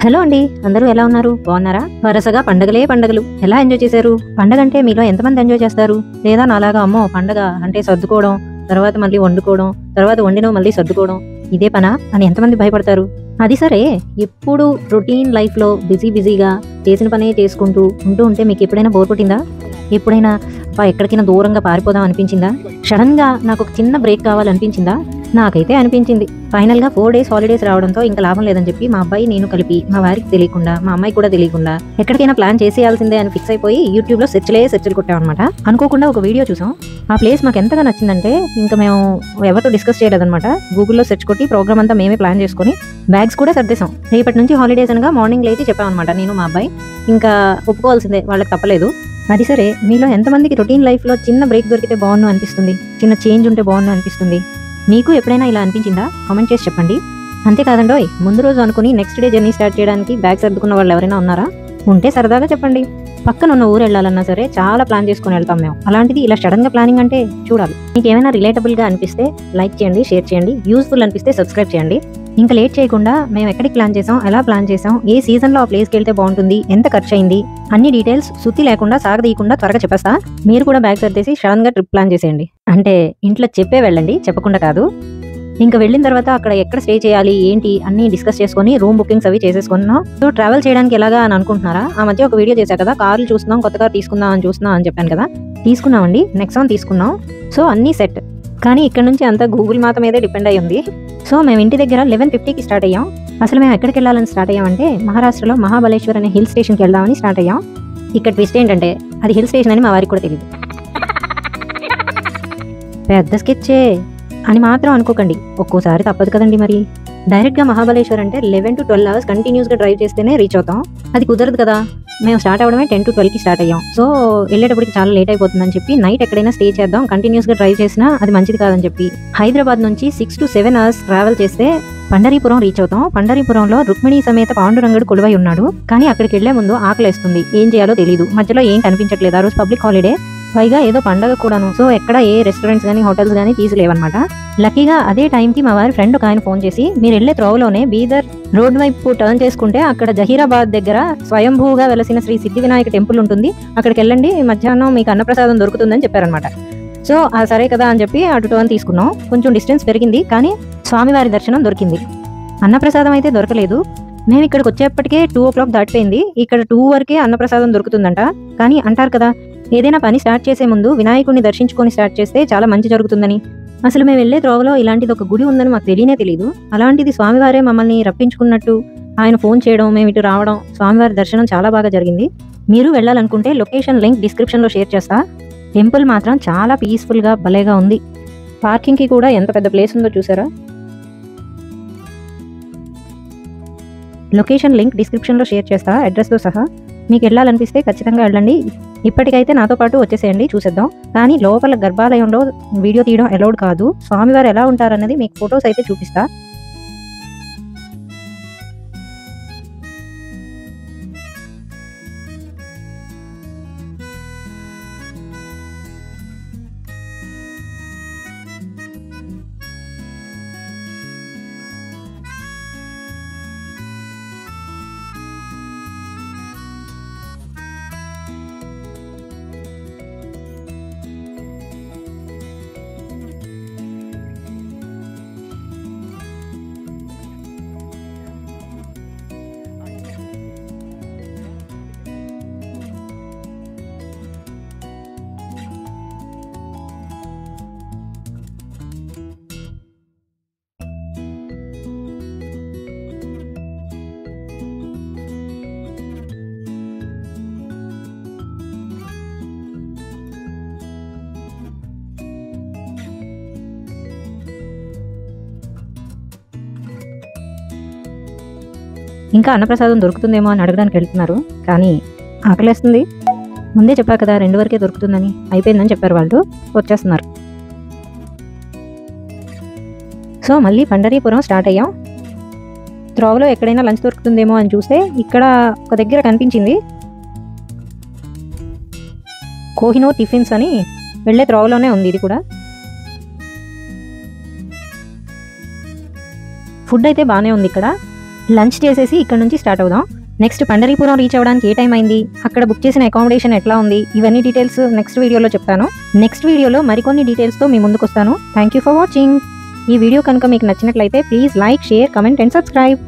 Hello అండి, అందరూ ఎలా ఉన్నారు? బాగున్నారా? వరుసగా పండగలే పండగలు. ఎలా ఎంజాయ్ చేశారు? పండగ అంటే మీలో ఎంతమంది ఎంజాయ్ చేస్తారు? లేదా నాలాగా అమ్మో పండగ అంటే సర్దుకోవడం, తర్వాత మళ్ళీ వండుకోవడం, తర్వాత వండినో మళ్ళీ సర్దుకోవడం, ఇదే పనా అని ఎంతమంది భయపడతారు? అది సరే, ఎప్పుడు రొటీన్ లైఫ్లో బిజీగా చేసిన పనే చేసుకుంటూ ఉంటే మీకు ఎప్పుడైనా బోర్ కొట్టిందా? ఎప్పుడైనా ఎక్కడికైనా దూరంగా పారిపోదాం అనిపించిందా? సడన్గా నాకు ఒక చిన్న బ్రేక్ కావాలనిపించిందా? నాకైతే అనిపించింది. ఫైనల్గా 4 days హాలిడేస్ రావడంతో ఇంకా లాభం లేదని చెప్పి మా అబ్బాయి నేను కలిపి మా వారికి తెలియకుండా, మా అమ్మాయి కూడా తెలియకుండా ఎక్కడికైనా ప్లాన్ చేసేయాల్సిందే అని ఫిక్స్ అయిపోయి యూట్యూబ్లో సెర్చ్లు కొట్టామన్నమాట. అనుకోకుండా ఒక వీడియో చూసాం. ఆ ప్లేస్ మాకు ఎంతగా నచ్చిందంటే ఇంకా మేము ఎవరితో డిస్కస్ చేయలేదన్నమాట. గూగుల్లో సెర్చ్ కొట్టి ప్రోగ్రామ్ అంతా మేమే ప్లాన్ చేసుకుని బ్యాగ్స్ కూడా సర్దేశాం. రేపటి నుంచి హాలిడేస్ అనగా మార్నింగ్ లేచి చెప్పామన్నమాట నేను మా అబ్బాయి. ఇంకా ఒప్పుకోవాల్సిందే, వాళ్ళకి తప్పలేదు. అది సరే, మీలో ఎంతమందికి రొటీన్ లైఫ్లో చిన్న బ్రేక్ దొరికితే బాగుండు అనిపిస్తుంది, చిన్న చేంజ్ ఉంటే బాగుండు అనిపిస్తుంది? మీకు ఎప్పుడైనా ఇలా అనిపించిందా? కామెంట్ చేసి చెప్పండి. అంతేకాదండోయ్, ముందు రోజు అనుకుని నెక్స్ట్ డే జర్నీ స్టార్ట్ చేయడానికి బ్యాగ్ సర్దుకున్న వాళ్ళు ఎవరైనా ఉన్నారా? ఉంటే సరదాగా చెప్పండి. పక్కన ఉన్న ఊరు వెళ్ళాలన్నా సరే చాలా ప్లాన్ చేసుకుని వెళ్తాం మేము. అలాంటిది ఇలా సడన్గా ప్లానింగ్ అంటే చూడాలి. మీకు ఏమైనా రిలేటబుల్గా అనిపిస్తే లైక్ చేయండి, షేర్ చేయండి, యూస్ఫుల్ అనిపిస్తే సబ్స్క్రైబ్ చేయండి. ఇంకా లేట్ చేయకుండా మేము ఎక్కడికి ప్లాన్ చేసాం, ఎలా ప్లాన్ చేసాం, ఏ సీజన్లో ఆ ప్లేస్కి వెళ్తే బాగుంటుంది, ఎంత ఖర్చు అయింది, అన్ని డీటెయిల్స్ సుత్తి లేకుండా సాగదీయకుండా త్వరగా చెప్పేస్తా. మీరు కూడా బ్యాగ్ సర్దేసి సడన్గా ట్రిప్ ప్లాన్ చేసేయండి. అంటే ఇంట్లో చెప్పే వెళ్ళండి, చెప్పకుండా కాదు. ఇంకా వెళ్ళిన తర్వాత అక్కడ ఎక్కడ స్టే చేయాలి ఏంటి అన్ని డిస్కస్ చేసుకుని రూమ్ బుకింగ్స్ అవి చేసేసుకున్నాం. సో ట్రావెల్ చేయడానికి ఎలాగా అని అనుకుంటున్నారా? ఆ మధ్య ఒక వీడియో చేశా కదా, కార్లు చూస్తున్నాం, కొత్త కార్ తీసుకుందాం అని చెప్పాను కదా. తీసుకున్నామండి, నెక్సాన్ తీసుకున్నాం. సో అన్నీ సెట్. కానీ ఇక్కడ నుంచి అంతా గూగుల్ మ్యాప్ మీదే డిపెండ్ అయ్యి ఉంది. సో మేము ఇంటి దగ్గర 11:50కి స్టార్ట్ అయ్యాం. అసలు మేము ఎక్కడికి వెళ్ళాలని స్టార్ట్ అయ్యామంటే మహారాష్ట్రలో మహాబలేశ్వర్ అనే హిల్ స్టేషన్కి వెళ్దామని స్టార్ట్ అయ్యాం. ఇక్కడ ట్విస్ట్ ఏంటంటే అది హిల్ స్టేషన్ అని మా వారికి కూడా తెలియదు. పెద్ద స్కెచ్చే అని మాత్రం అనుకోకండి, ఒక్కోసారి తప్పదు కదండి. మరి డైరెక్ట్గా మహాబలేశ్వర్ అంటే 11 to 12 hours కంటిన్యూస్గా డ్రైవ్ చేస్తేనే రీచ్ అవుతాం. అది కుదరదు కదా. మేము స్టార్ట్ అవ్వడమే 10 to 12కి స్టార్ట్ అయ్యాం. సో వెళ్ళేటప్పటికి చాలా లేట్ అయిపోతుందని చెప్పి నైట్ ఎక్కడైనా స్టే చేద్దాం, కంటిన్యూస్గా డ్రైవ్ చేసినా అది మంచిది కాదని చెప్పి హైదరాబాద్ నుంచి 6 to 7 hours ట్రావెల్ చేస్తే పండరీపురం రీచ్ అవుతాం. పండరీపురంలో రుక్మిణి సమేత పాండురంగడు కొలువై ఉన్నాడు. కానీ అక్కడికి వెళ్లే ముందు ఆకలేస్తుంది, ఏం చేయాలో తెలియదు. మధ్యలో ఏం కనిపించట్లేదు. ఆ రోజు పబ్లిక్ హాలిడే, పైగా ఏదో పండగ కూడాను. సో ఎక్కడ ఏ రెస్టారెంట్స్ కానీ హోటల్స్ కానీ తీసిలేవన్నమాట. లక్కీగా అదే టైంకి మా వారి ఫ్రెండ్ ఒక ఆయన ఫోన్ చేసి, మీరు వెళ్లే త్రోవలోనే బీదర్ రోడ్ వైపు టర్న్ చేసుకుంటే అక్కడ జహీరాబాద్ దగ్గర స్వయంభూగా వెలసిన శ్రీ సిద్ధి వినాయక టెంపుల్ ఉంటుంది, అక్కడికి వెళ్ళండి, మధ్యాహ్నం మీకు అన్నప్రసాదం దొరుకుతుందని చెప్పారనమాట. సో సరే కదా అని చెప్పి అటు టర్న్ తీసుకున్నాం. కొంచెం డిస్టెన్స్ పెరిగింది, కానీ స్వామివారి దర్శనం దొరికింది. అన్నప్రసాదం అయితే దొరకలేదు. మేము ఇక్కడికి వచ్చేప్పటికే 2 o'clock దాటిపోయింది. ఇక్కడ 2 వరకే అన్నప్రసాదం దొరుకుతుందంట. కానీ అంటారు కదా, ఏదైనా పని స్టార్ట్ చేసే ముందు వినాయకుడిని దర్శించుకొని స్టార్ట్ చేస్తే చాలా మంచి జరుగుతుందని. అసలు మేము వెళ్లే త్రోవలో ఇలాంటిది ఒక గుడి ఉందని మాకు తెలియదు. అలాంటిది స్వామివారే మమ్మల్ని రప్పించుకున్నట్టు ఆయన ఫోన్ చేయడం, మేము ఇటు రావడం, స్వామివారి దర్శనం చాలా బాగా జరిగింది. మీరు వెళ్ళాలనుకుంటే లొకేషన్ లింక్ డిస్క్రిప్షన్లో షేర్ చేస్తా. టెంపుల్ మాత్రం చాలా పీస్ఫుల్గా భలేగా ఉంది. పార్కింగ్కి కూడా ఎంత పెద్ద ప్లేస్ ఉందో చూసారా? లొకేషన్ లింక్ డిస్క్రిప్షన్లో షేర్ చేస్తా, అడ్రస్తో సహా. మీకు వెళ్ళాలనిపిస్తే ఖచ్చితంగా వెళ్ళండి. ఇప్పటికైతే నాతో పాటు వచ్చేసేయండి, చూసేద్దాం. కానీ లోపల గర్భాలయంలో వీడియో తీయడం అలౌడ్ కాదు. స్వామివారు ఎలా ఉంటారన్నది మీకు ఫొటోస్ అయితే చూపిస్తా. ఇంకా అన్నప్రసాదం దొరుకుతుందేమో అని అడగడానికి వెళ్తున్నారు, కానీ ఆకలేస్తుంది. ముందే చెప్పా కదా 2 వరకే దొరుకుతుందని. అయిపోయిందని చెప్పారు వాళ్ళు, వచ్చేస్తున్నారు. సో మళ్ళీ పండరీపురం స్టార్ట్ అయ్యాం. త్రోవలో ఎక్కడైనా లంచ్ దొరుకుతుందేమో అని చూస్తే ఇక్కడ ఒక దగ్గర కనిపించింది. కోహినూర్ టిఫిన్స్ అని వెళ్ళే త్రోవలోనే ఉంది ఇది కూడా. ఫుడ్ అయితే బాగానే ఉంది ఇక్కడ. లంచ్ చేసేసి ఇక్కడ నుంచి స్టార్ట్ అవుదాం. నెక్స్ట్ పండరీపురం రీచ్ అవ్వడానికి ఏ టైం అయింది, అక్కడ బుక్ చేసిన అకామిడేషన్ ఎట్లా ఉంది, ఇవన్నీ డీటెయిల్స్ నెక్స్ట్ వీడియోలో చెప్తాను. నెక్స్ట్ వీడియోలో మరికొన్ని డీటెయిల్స్తో మీ ముందుకు వస్తాను. Thank you for watching. ఈ వీడియో కనుక మీకు నచ్చినట్లయితే please like, share, comment and subscribe.